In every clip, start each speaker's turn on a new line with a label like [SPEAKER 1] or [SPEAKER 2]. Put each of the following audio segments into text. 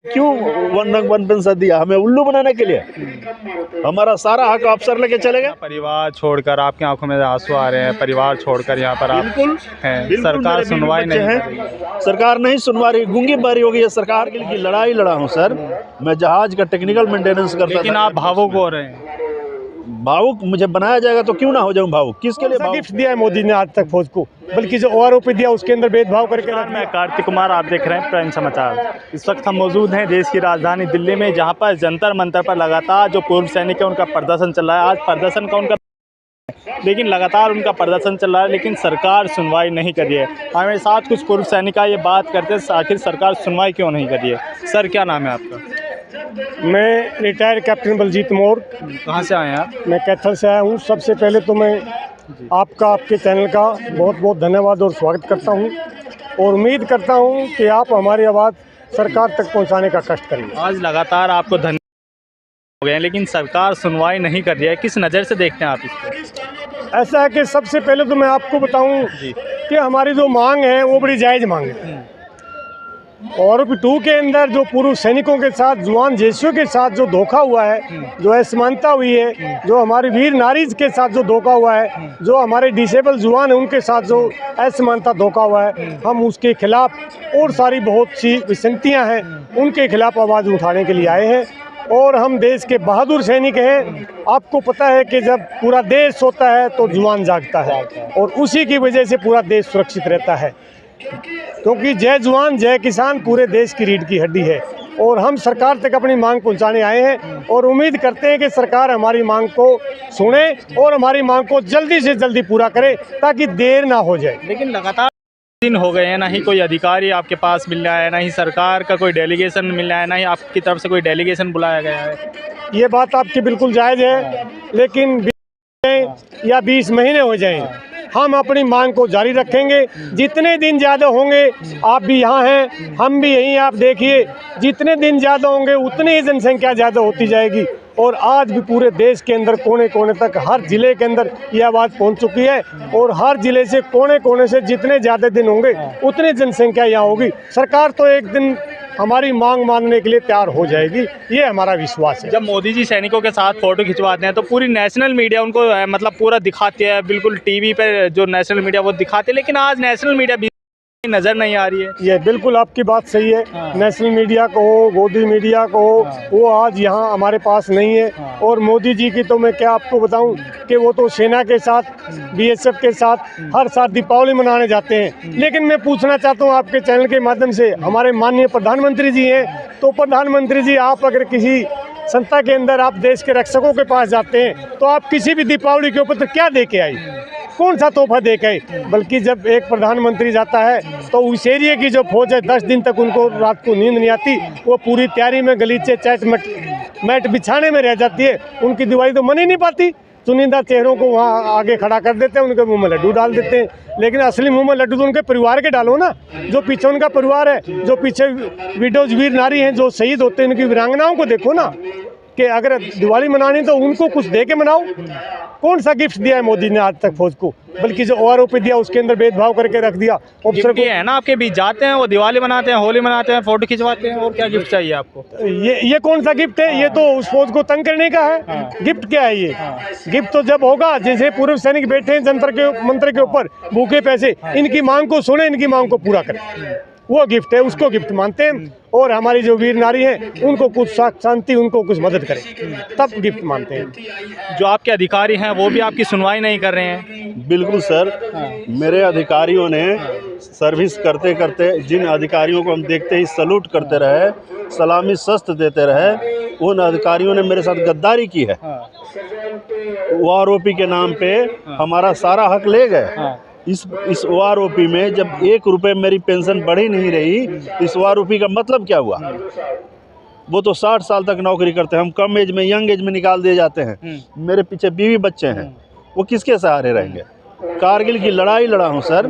[SPEAKER 1] क्यों वन रंग one pension दिया? हमें उल्लू बनाने के लिए? हमारा सारा हक अफसर लेके चले गए।
[SPEAKER 2] परिवार छोड़कर आपकी आंखों में आंसू आ रहे हैं, परिवार छोड़कर यहाँ पर आप हैं, सरकार सुनवाई नहीं कर रही है।
[SPEAKER 1] सरकार नहीं सुनवा रही, गूंगी बारी हो गई है सरकार की लड़ाई लड़ा हूँ सर। मैं जहाज का टेक्निकल मेंटेनेंस करता था।
[SPEAKER 2] लेकिन आप भावुक हो रहे हैं।
[SPEAKER 1] भावुक मुझे बनाया जाएगा तो क्यों ना हो जाऊं भावुक? किसके लिए?
[SPEAKER 3] गिफ्ट दिया है मोदी ने आज तक फौज को, बल्कि जो OROP दिया उसके अंदर भेदभाव करके।
[SPEAKER 2] मैं कार्तिक कुमार, आप देख रहे हैं प्राइम समाचार। इस वक्त हम मौजूद हैं देश की राजधानी दिल्ली में, जहां पर जंतर मंतर पर लगातार जो पूर्व सैनिक है उनका प्रदर्शन चल रहा है। आज प्रदर्शन का उनका लेकिन लगातार उनका प्रदर्शन चल रहा है, लेकिन सरकार सुनवाई नहीं कर रही है। हमारे साथ कुछ पूर्व सैनिक ये बात करते हैं आखिर सरकार सुनवाई क्यों नहीं कर रही है। सर क्या नाम है आपका?
[SPEAKER 3] मैं रिटायर्ड कैप्टन बलजीत मौर्य।
[SPEAKER 2] कहाँ से आए हैं आप?
[SPEAKER 3] मैं कैथल से आया हूँ। सबसे पहले तो मैं आपके चैनल का बहुत बहुत धन्यवाद और स्वागत करता हूँ, और उम्मीद करता हूँ कि आप हमारी आवाज़ सरकार तक पहुँचाने का कष्ट करेंगे।
[SPEAKER 2] आज लगातार आपको धन्यवाद हो गए, लेकिन सरकार सुनवाई नहीं कर रही है। किस नज़र से देखते हैं आप इसको?
[SPEAKER 3] ऐसा है कि सबसे पहले तो मैं आपको बताऊं कि हमारी जो मांग है वो बड़ी जायज़ मांग है। OROP 2 के अंदर जो पूर्व सैनिकों के साथ, जवान जैसियों के साथ जो धोखा हुआ है, जो असमानता हुई है, जो हमारी वीर नारी के साथ जो धोखा हुआ है, जो हमारे डिसेबल जवान है उनके साथ जो असमानता धोखा हुआ है, हम उसके खिलाफ और सारी बहुत सी विसंगतियाँ हैं उनके खिलाफ आवाज़ उठाने के लिए आए हैं। और हम देश के बहादुर सैनिक हैं। आपको पता है कि जब पूरा देश सोता है तो जवान जागता है, और उसी की वजह से पूरा देश सुरक्षित रहता है, क्योंकि जय जवान जय किसान पूरे देश की रीढ़ की हड्डी है। और हम सरकार तक अपनी मांग पहुंचाने आए हैं, और उम्मीद करते हैं कि सरकार हमारी मांग को सुने और हमारी मांग को जल्दी से जल्दी पूरा करे, ताकि देर ना हो जाए।
[SPEAKER 2] लेकिन लगातार दिन हो गए हैं, ना ही कोई अधिकारी आपके पास मिल रहा है, ना ही सरकार का कोई डेलीगेशन मिल रहा है, ना ही आपकी तरफ से कोई डेलीगेशन बुलाया गया है।
[SPEAKER 3] ये बात आपकी बिल्कुल जायज़ है, लेकिन 20 या 20 महीने हो जाएं, हम अपनी मांग को जारी रखेंगे। जितने दिन ज़्यादा होंगे, आप भी यहाँ हैं, हम भी यहीं, आप देखिए जितने दिन ज़्यादा होंगे उतनी ही जनसंख्या ज़्यादा होती जाएगी। और आज भी पूरे देश के अंदर कोने कोने तक, हर ज़िले के अंदर ये आवाज़ पहुँच चुकी है, और हर ज़िले से कोने कोने से जितने ज़्यादा दिन होंगे उतनी जनसंख्या यहाँ होगी। सरकार तो एक दिन हमारी मांग मानने के लिए तैयार हो जाएगी, ये हमारा विश्वास है।
[SPEAKER 2] जब मोदी जी सैनिकों के साथ फ़ोटो खिंचवाते हैं तो पूरी नेशनल मीडिया उनको मतलब पूरा दिखाती है, बिल्कुल टीवी पे जो नेशनल मीडिया वो दिखाते हैं, लेकिन आज नेशनल मीडिया भी नज़र नहीं आ रही है।
[SPEAKER 3] ये बिल्कुल आपकी बात सही है। नेशनल मीडिया को हो, गोदी मीडिया को हो, वो आज यहाँ हमारे पास नहीं है। और मोदी जी की तो मैं क्या आपको बताऊं कि वो तो सेना के साथ, BSF के साथ हर साल दीपावली मनाने जाते हैं। लेकिन मैं पूछना चाहता हूँ आपके चैनल के माध्यम से, हमारे माननीय प्रधानमंत्री जी हैं, तो प्रधानमंत्री जी आप अगर किसी संस्था के अंदर आप देश के रक्षकों के पास जाते हैं तो आप किसी भी दीपावली के ऊपर तो क्या दे के आई, कौन सा तोहफा दे के? बल्कि जब एक प्रधानमंत्री जाता है तो उस एरिया की जो फौज है 10 दिन तक उनको रात को नींद नहीं आती, वो पूरी तैयारी में गलीचे चैट मैट बिछाने में रह जाती है। उनकी दिवाली तो मन ही नहीं पाती। चुनिंदा चेहरों को वहाँ आगे खड़ा कर देते हैं, उनके मुंह में लड्डू डाल देते हैं। लेकिन असली मुंह में लड्डू तो उनके परिवार के डालो ना, जो पीछे उनका परिवार है, जो पीछे विडोज वीर नारी हैं जो शहीद होते हैं, उनकी वीरांगनाओं को देखो ना, कि अगर दिवाली मनानी तो उनको कुछ दे के मनाओ। कौन सा गिफ्ट दिया है मोदी ने आज तक फौज को, बल्कि जो OROP दिया उसके अंदर भेदभाव करके रख दिया।
[SPEAKER 2] ऑफिसर को है ना आपके बीच जाते हैं, वो दिवाली मनाते हैं, होली मनाते हैं, फोटो खिंचवाते हैं, और क्या गिफ्ट चाहिए आपको?
[SPEAKER 3] ये कौन सा गिफ्ट है? ये तो उस फौज को तंग करने का है। गिफ्ट क्या है ये? गिफ्ट तो जब होगा, जैसे पूर्व सैनिक बैठे हैं जंतर के मंत्र के ऊपर भूखे पैसे, इनकी मांग को सुने, इनकी मांग को पूरा करें, वो गिफ्ट है, उसको गिफ्ट मानते हैं। और हमारी जो वीर नारी हैं उनको कुछ शांति, उनको कुछ मदद करें, तब गिफ्ट मानते हैं।
[SPEAKER 2] जो आपके अधिकारी हैं वो भी आपकी सुनवाई नहीं कर रहे हैं।
[SPEAKER 1] बिल्कुल सर, मेरे अधिकारियों ने सर्विस करते करते, जिन अधिकारियों को हम देखते ही सलूट करते रहे, सलामी शस्त्र देते रहे, उन अधिकारियों ने मेरे साथ गद्दारी की है। OROP के नाम पे हमारा सारा हक ले गए। इस OROP में जब 1 रुपये मेरी पेंशन बढ़ी नहीं रही, इस OROP का मतलब क्या हुआ? वो तो 60 साल तक नौकरी करते हैं, हम कम एज में, यंग एज में निकाल दिए जाते हैं। मेरे पीछे बीवी बच्चे हैं, वो किसके सहारे रहेंगे? कारगिल की लड़ाई लड़ा हूँ सर,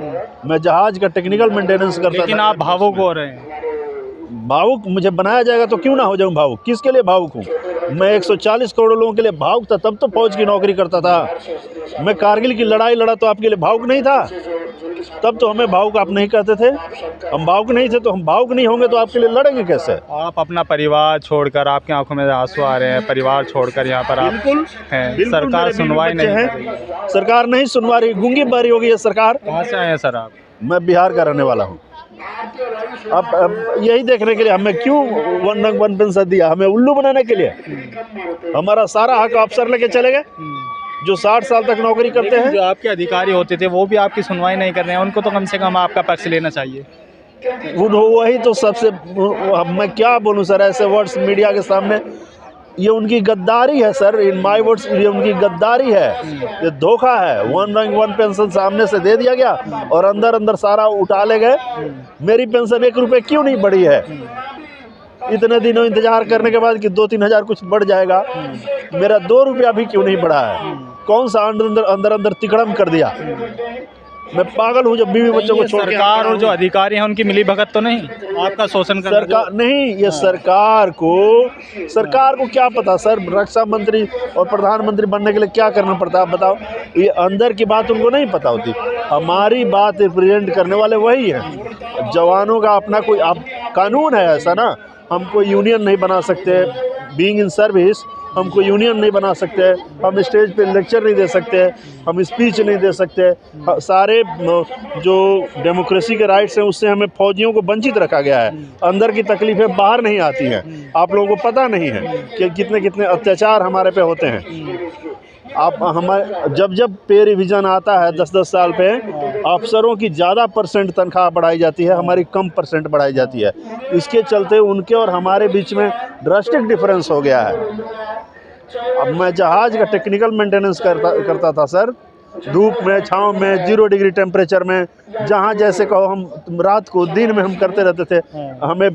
[SPEAKER 1] मैं जहाज का टेक्निकल मेंटेनेंस करता था।
[SPEAKER 2] लेकिन आप भावुक हो रहे हैं।
[SPEAKER 1] भावुक मुझे बनाया जाएगा तो क्यों ना हो जाऊं भावुक? किसके लिए भावुक हूँ? मैं 140 करोड़ लोगों के लिए भावुक था, तब तो फौज की नौकरी करता था। मैं कारगिल की लड़ाई लड़ा तो आपके लिए भावुक नहीं था? तब तो हमें भावुक आप नहीं कहते थे। हम भावुक नहीं थे तो हम भावुक नहीं होंगे तो आपके लिए लड़ेंगे कैसे?
[SPEAKER 2] आप अपना परिवार छोड़कर, आपकी आंखों में आंसू आ रहे हैं, परिवार छोड़कर यहाँ पर आप
[SPEAKER 1] बिल्कुल
[SPEAKER 2] हैं,
[SPEAKER 1] बिल्कुल,
[SPEAKER 2] सरकार
[SPEAKER 1] मेरे बीवी
[SPEAKER 2] सुनवाई
[SPEAKER 1] बच्चे
[SPEAKER 2] नहीं
[SPEAKER 1] हैं।
[SPEAKER 2] कर रही है।
[SPEAKER 1] सरकार नहीं सुनवा रही, गूंगी बहरी हो गई है सरकार।
[SPEAKER 2] कहाँ से आए हैं सर आप?
[SPEAKER 1] मैं बिहार का रहने वाला हूँ। अब यही देखने के लिए हमें क्यों वन रंग वन पेंशन दिया? हमें उल्लू बनाने के लिए? हमारा सारा हक अफसर लेके चले गए जो 60 साल तक नौकरी करते हैं।
[SPEAKER 2] जो आपके अधिकारी होते थे वो भी आपकी सुनवाई नहीं कर रहे हैं, उनको तो कम से कम आपका पक्ष लेना चाहिए।
[SPEAKER 1] वही तो सबसे, मैं क्या बोलूं सर ऐसे वर्ड्स मीडिया के सामने। ये उनकी गद्दारी है सर, इन माय वर्ड्स, ये उनकी गद्दारी है, ये धोखा है। वन रैंक वन पेंशन सामने से दे दिया गया और अंदर अंदर सारा उठा ले गए। मेरी पेंशन 1 रुपये क्यों नहीं बढ़ी है? इतने दिनों इंतजार करने के बाद कि 2-3 हज़ार कुछ बढ़ जाएगा, मेरा 2 रुपया भी क्यों नहीं बढ़ा है? कौन सा अंदर अंदर तिकड़म कर दिया? मैं पागल हूँ जब बीवी बच्चों को छोड़ के।
[SPEAKER 2] सरकार और जो अधिकारी हैं उनकी मिली भगत तो नहीं, आपका शोषण कर
[SPEAKER 1] सरकार नहीं, ये सरकार को क्या पता सर? रक्षा मंत्री और प्रधानमंत्री बनने के लिए क्या करना पड़ता है आप बताओ? ये अंदर की बात उनको नहीं पता होती। हमारी बात रिप्रेजेंट करने वाले वही हैं। जवानों का अपना कोई कानून है ऐसा ना, हम कोई यूनियन नहीं बना सकते। बीइंग इन सर्विस हम कोई यूनियन नहीं बना सकते, हम स्टेज पे लेक्चर नहीं दे सकते, हम स्पीच नहीं दे सकते। सारे जो डेमोक्रेसी के राइट्स हैं उससे हमें फौजियों को वंचित रखा गया है। अंदर की तकलीफ़ें बाहर नहीं आती हैं। आप लोगों को पता नहीं है कि कितने कितने अत्याचार हमारे पे होते हैं। आप हमारे जब पे रिवीजन आता है 10-10 साल पे, अफसरों की ज़्यादा परसेंट तनख्वाह बढ़ाई जाती है, हमारी कम परसेंट बढ़ाई जाती है। इसके चलते उनके और हमारे बीच में ड्रास्टिक डिफरेंस हो गया है। अब मैं जहाज़ का टेक्निकल मेंटेनेंस करता था सर, धूप में, छाँव में, 0 डिग्री टेम्परेचर में, जहाँ जैसे कहो हम रात को दिन में हम करते रहते थे। हमें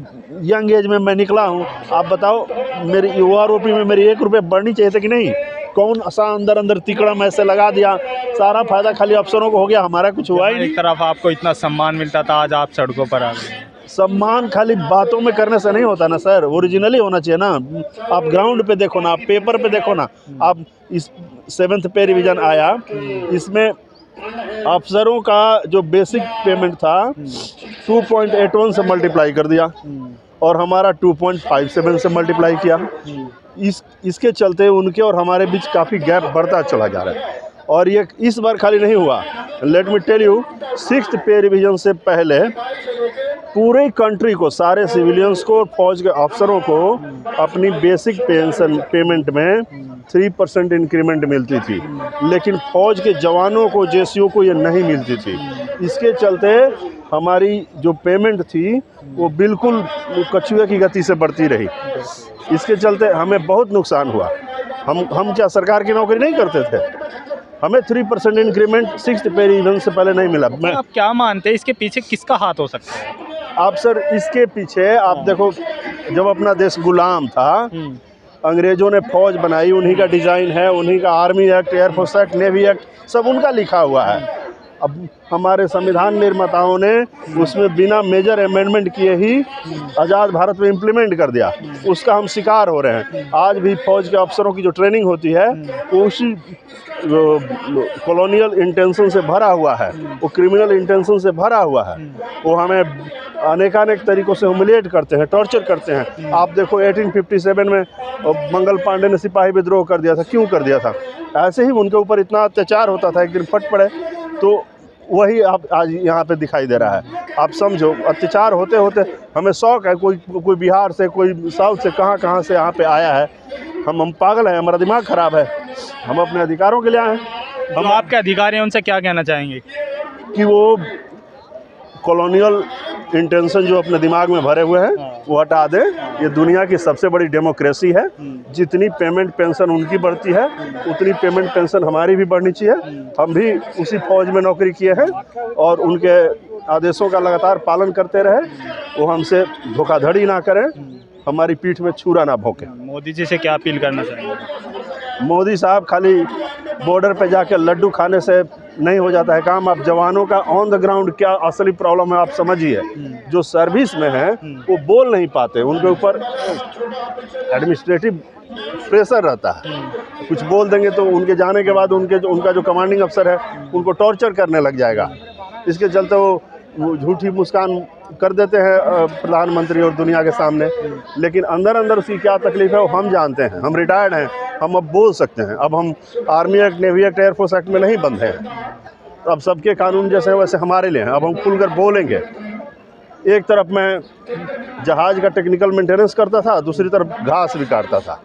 [SPEAKER 1] यंग एज में मैं निकला हूँ। आप बताओ मेरी OROP में मेरी 1 रुपये बढ़नी चाहिए था कि नहीं? कौन सा अंदर तिकड़म ऐसे लगा दिया, सारा फायदा खाली अफसरों को हो गया, हमारा कुछ हुआ ही नहीं।
[SPEAKER 2] एक तरफ आपको इतना सम्मान मिलता था, आज आप सड़कों पर आ गए।
[SPEAKER 1] सम्मान खाली बातों में करने से नहीं होता ना सर, ओरिजिनली होना चाहिए ना। आप ग्राउंड पे देखो ना, आप पेपर पे देखो ना। आप इस 7th पे रिवीजन आया, इसमें अफसरों का जो बेसिक पेमेंट था 2.81 से मल्टीप्लाई कर दिया और हमारा 2.57 से मल्टीप्लाई किया। इसके चलते उनके और हमारे बीच काफ़ी गैप बढ़ता चला जा रहा है। और ये इस बार खाली नहीं हुआ। Let me tell you, 6th पे रिवीजन से पहले पूरे कंट्री को, सारे सिविलियंस को और फौज के अफसरों को अपनी बेसिक पेंशन पेमेंट में 3% इंक्रीमेंट मिलती थी, लेकिन फौज के जवानों को, जेसीओ को ये नहीं मिलती थी। इसके चलते हमारी जो पेमेंट थी वो बिल्कुल कछुए की गति से बढ़ती रही। इसके चलते हमें बहुत नुकसान हुआ। हम क्या सरकार की नौकरी नहीं करते थे? हमें 3% इंक्रीमेंट 6th पे रिवीजन से पहले नहीं मिला। मैं
[SPEAKER 2] आप क्या मानते हैं इसके पीछे किसका हाथ हो सकता है?
[SPEAKER 1] आप सर इसके पीछे आप देखो, जब अपना देश गुलाम था, अंग्रेज़ों ने फौज बनाई, उन्हीं का डिज़ाइन है, उन्हीं का army act, air force act, navy act, सब उनका लिखा हुआ है। अब हमारे संविधान निर्माताओं ने उसमें बिना मेजर अमेंडमेंट किए ही आज़ाद भारत में इम्प्लीमेंट कर दिया। उसका हम शिकार हो रहे हैं। आज भी फौज के अफसरों की जो ट्रेनिंग होती है वो उसी कॉलोनियल इंटेंशन से भरा हुआ है, वो क्रिमिनल इंटेंशन से भरा हुआ है। वो हमें अनेकानेक तरीक़ों से ह्यूमिलिएट करते हैं, टॉर्चर करते हैं। आप देखो 1857 में मंगल पांडे ने सिपाही विद्रोह कर दिया था। क्यों कर दिया था? ऐसे ही उनके ऊपर इतना अत्याचार होता था, एक दिन फट पड़े। तो वही आप आज यहाँ पे दिखाई दे रहा है। आप समझो, अत्याचार होते होते हमें शौक है, कोई बिहार से, कोई साउथ से, कहाँ से यहाँ पे आया है। हम पागल हैं, हमारा दिमाग ख़राब है। हम अपने अधिकारों के लिए आए हैं।
[SPEAKER 2] हम आपके अधिकारी हैं, उनसे क्या कहना चाहेंगे?
[SPEAKER 1] कि वो कॉलोनियल इंटेंशन जो अपने दिमाग में भरे हुए हैं वो हटा दें। ये दुनिया की सबसे बड़ी डेमोक्रेसी है। जितनी पेमेंट पेंशन उनकी बढ़ती है उतनी पेमेंट पेंशन हमारी भी बढ़नी चाहिए। हम भी उसी फौज में नौकरी किए हैं और उनके आदेशों का लगातार पालन करते रहे। वो हमसे धोखाधड़ी ना करें, हमारी पीठ में छुरा ना भोंके।
[SPEAKER 2] मोदी जी से क्या अपील करना चाहेंगे?
[SPEAKER 1] मोदी साहब, खाली बॉर्डर पे जाके लड्डू खाने से नहीं हो जाता है काम। आप जवानों का ऑन द ग्राउंड क्या असली प्रॉब्लम है आप समझिए। जो सर्विस में है वो बोल नहीं पाते, उनके ऊपर एडमिनिस्ट्रेटिव प्रेशर रहता है। कुछ बोल देंगे तो उनके जाने के बाद उनका जो कमांडिंग अफसर है उनको टॉर्चर करने लग जाएगा। इसके चलते वो झूठी मुस्कान कर देते हैं प्रधानमंत्री और दुनिया के सामने, लेकिन अंदर अंदर उसकी क्या तकलीफ है वो हम जानते हैं। हम रिटायर्ड हैं, हम अब बोल सकते हैं। अब हम army act, navy act, air force act में नहीं बंधे हैं। अब सबके कानून जैसे हैं वैसे हमारे लिए हैं। अब हम खुलकर बोलेंगे। एक तरफ मैं जहाज़ का टेक्निकल मेंटेनेंस करता था, दूसरी तरफ घास भी काटता था।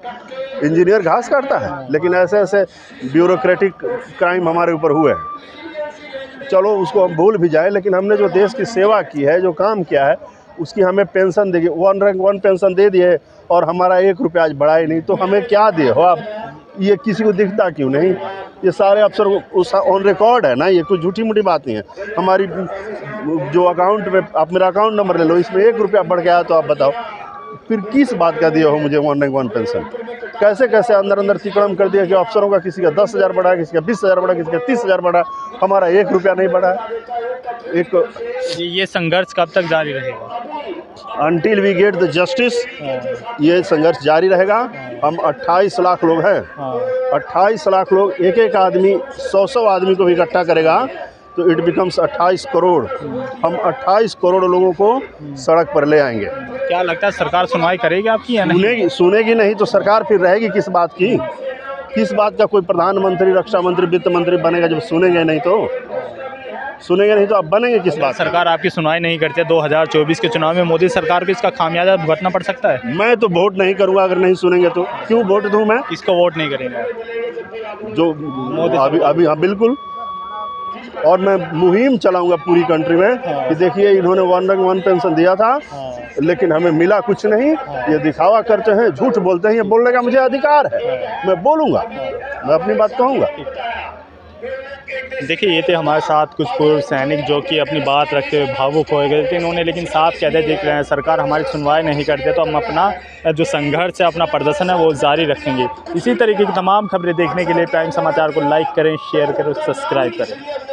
[SPEAKER 1] इंजीनियर घास काटता है, लेकिन ऐसे ऐसे ब्यूरोक्रेटिक क्राइम हमारे ऊपर हुए हैं। चलो उसको हम भूल भी जाए, लेकिन हमने जो देश की सेवा की है, जो काम किया है, उसकी हमें पेंशन देगी। 1 रैंक 1 पेंशन दे दिए और हमारा 1 रुपया आज बढ़ा ही नहीं, तो हमें क्या दिए हो आप? ये किसी को दिखता क्यों नहीं? ये सारे अफसर उस ऑन रिकॉर्ड है ना, ये कोई झूठी मूठी बात नहीं है। हमारी जो अकाउंट में, आप मेरा अकाउंट नंबर ले लो, इसमें 1 रुपया बढ़ गया तो आप बताओ फिर किस बात का दिए हो मुझे 1 रैंक 1 पेंशन? कैसे कैसे अंदर अंदर तिकड़म कर दिया कि अफसरों का किसी का 10,000 बढ़ा, किसी का 20,000 बढ़ा, किसी का 30,000 बढ़ा, हमारा 1 रुपया नहीं बढ़ा।
[SPEAKER 2] ये संघर्ष कब तक जारी रहेगा?
[SPEAKER 1] Until we get the justice, ये संघर्ष जारी रहेगा। हम 28 लाख लोग हैं, 28 लाख लोग, एक एक आदमी 100 आदमी को भी इकट्ठा करेगा तो इट बिकम्स 28 करोड़। हम 28 करोड़ लोगों को सड़क पर ले आएंगे।
[SPEAKER 2] क्या लगता है सरकार सुनवाई करेगी आपकी या नहीं?
[SPEAKER 1] सुनेगी नहीं तो सरकार फिर रहेगी किस बात की? किस बात का कोई प्रधानमंत्री, रक्षा मंत्री, वित्त मंत्री बनेगा जब सुनेंगे नहीं तो? सुनेंगे नहीं तो अब बनेंगे किस बात?
[SPEAKER 2] सरकार आपकी सुनवाई नहीं करती है, 2024 के चुनाव में मोदी सरकार को इसका खामियाजा भुगतना पड़ सकता है।
[SPEAKER 1] मैं तो वोट नहीं करूंगा अगर नहीं सुनेंगे तो। क्यों वोट दूं मैं?
[SPEAKER 2] किसको वोट नहीं करेंगे?
[SPEAKER 1] जो अभी हाँ बिल्कुल। और मैं मुहिम चलाऊंगा पूरी कंट्री में कि देखिए इन्होंने 1 रैंक 1 पेंशन दिया था, लेकिन हमें मिला कुछ नहीं। ये दिखावा करते हैं, झूठ बोलते हैं। ये बोलने का मुझे अधिकार है, मैं बोलूँगा, मैं अपनी बात कहूँगा।
[SPEAKER 2] देखिए ये थे हमारे साथ कुछ पूर्व सैनिक जो कि अपनी बात रखते हुए भावुक हो गए थे। इन्होंने लेकिन साफ कहते दिख रहे हैं सरकार हमारी सुनवाई नहीं करते तो हम अपना जो संघर्ष है, अपना प्रदर्शन है वो जारी रखेंगे। इसी तरीके की तमाम खबरें देखने के लिए प्राइम समाचार को लाइक करें, शेयर करें, सब्सक्राइब करें।